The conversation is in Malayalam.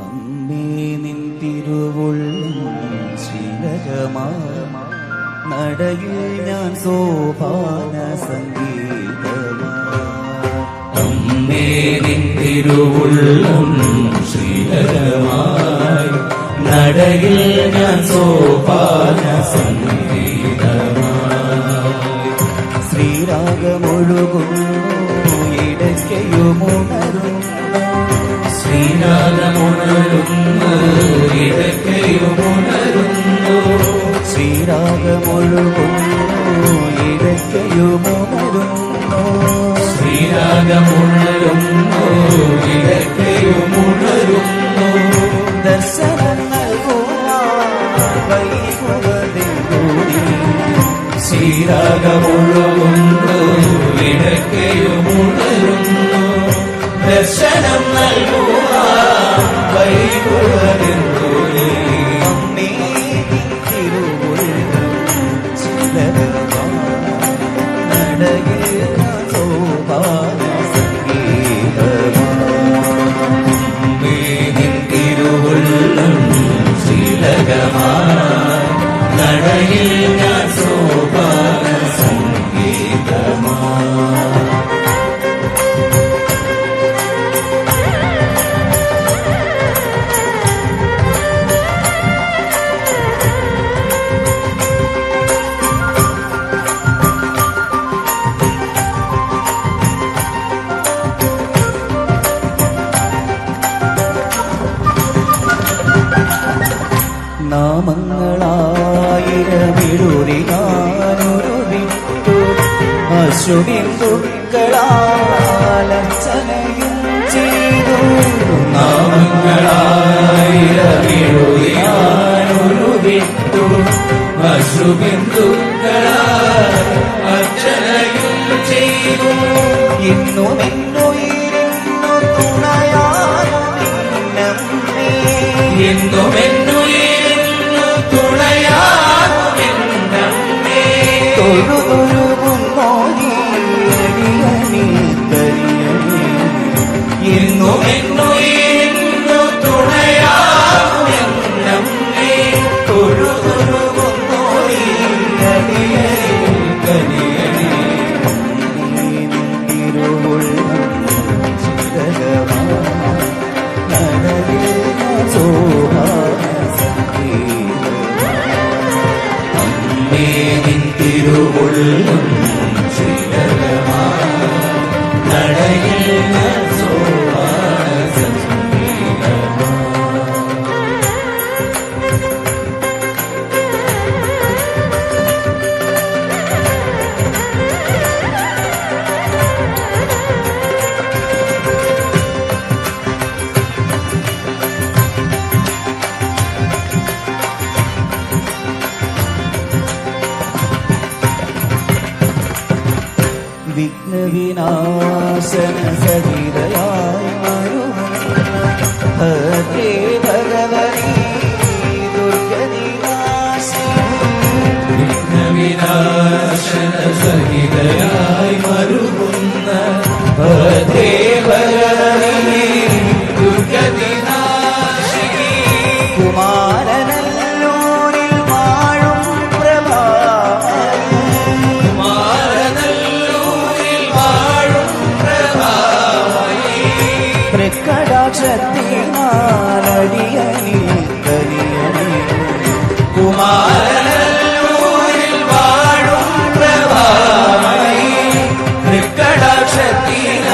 അമ്മേ നിൻ തിരുവുള്ളം ശ്രീലകമാം നടയിൽ ഞാൻ സോപാന സംഗീതമാം. അമ്മേ നിൻ തിരുവുള്ളം ശ്രീലകമായി നടയിൽ ഞാൻ സോപാന സംഗീതമായി. ശ്രീരാഗമൊഴുകുന്നു ഇടയ്ക്കയുമുണരുന്നു, ശ്രീരാഗമുണരുന്നു ഇടയ്ക്കയുമുണരുന്നു, ശ്രീരാഗമൊഴുകുന്നു ഇടയ്ക്കയുമുണരുന്നു, ശ്രീരാഗമുണരുന്നു ഇടയ്ക്കയുമുണരുന്നു. ദർശനം നൽകുവാൻ വൈകുവതെന്തോടി, ശ്രീരാഗമുണരുന്നു ഇടയ്ക്കയുമുണരുന്നു, ദർശനം നൽകുവാൻ വൈകുവതെന്തോടി. അമ്മേ തിരുവുള്ളം ശ്രീലകമാം നടയിൽ ഞാൻ സോപാന സംഗീതമാം. അമ്മേ നിൻ തിരുവുള്ളം ശ്രീലകമായി നടയിൽ ഞാൻ സോപാന സംഗീതമായി. നാമങ്ങളായിരമിഴുതി ഞാനൊരു വിട്ടു, അശ്രുബിന്ദുക്കളാലർച്ചനയും ചെയ്തു. നാമങ്ങളായിരമിഴുതി ഞാനൊരു വിട്ടു, അശ്രുബിന്ദുക്കളാൽ അർച്ചനയും ചെയ്തു. ഇന്നുമെന്നുയിരിന്നു തുണയാകുമെന്നമ്മേ, എന്നുമെന്നുയിരിന്നു തുണയാകുമെന്നമ്മേ. തൊഴുതൊഴുകുന്നോരീ അടിയനിൽ കരിയണേ, എന്നുമെന്നുയിരിന്നു തുണയാകുമെന്നമ്മേ. തൊഴുതൊഴുകുന്നോരീ അടിയനിൽ കനിയണേ. തിരുവുള്ളം ശ്രീലകമാം നടയിൽ ഞാൻ സോപാന സംഗീതമാം. അമ്മേ നിൻ തിരുവുള്ളം ശ്രീലകമായി നടയിൽ ഞാൻ സോപാന സംഗീതമായി. വിഘ്നവിനാശന സഹിതയായി മരുന്ന ഭദ്രേ ഭഗവതി ദുർഗതിനാശിനി, വിഘ്നവിനാശന സഹിതയായി മരുകുന്ന ഭദ്രേ ഭഗവതി ദുർഗതിനാശിനി. കുമാരനല്ലൂരിൽ വാഴും പ്രഭാമയി, കുമാരനല്ലൂരിൽ വാഴും പ്രഭാമയി. തൃക്കടാക്ഷത്തിനാലടിയനിൽ കരിയണേ, കുമാരനല്ലൂരിൽ വാഴും പ്രഭാമയി. തൃക്കടാക്ഷത്തിനാലടിയനിൽ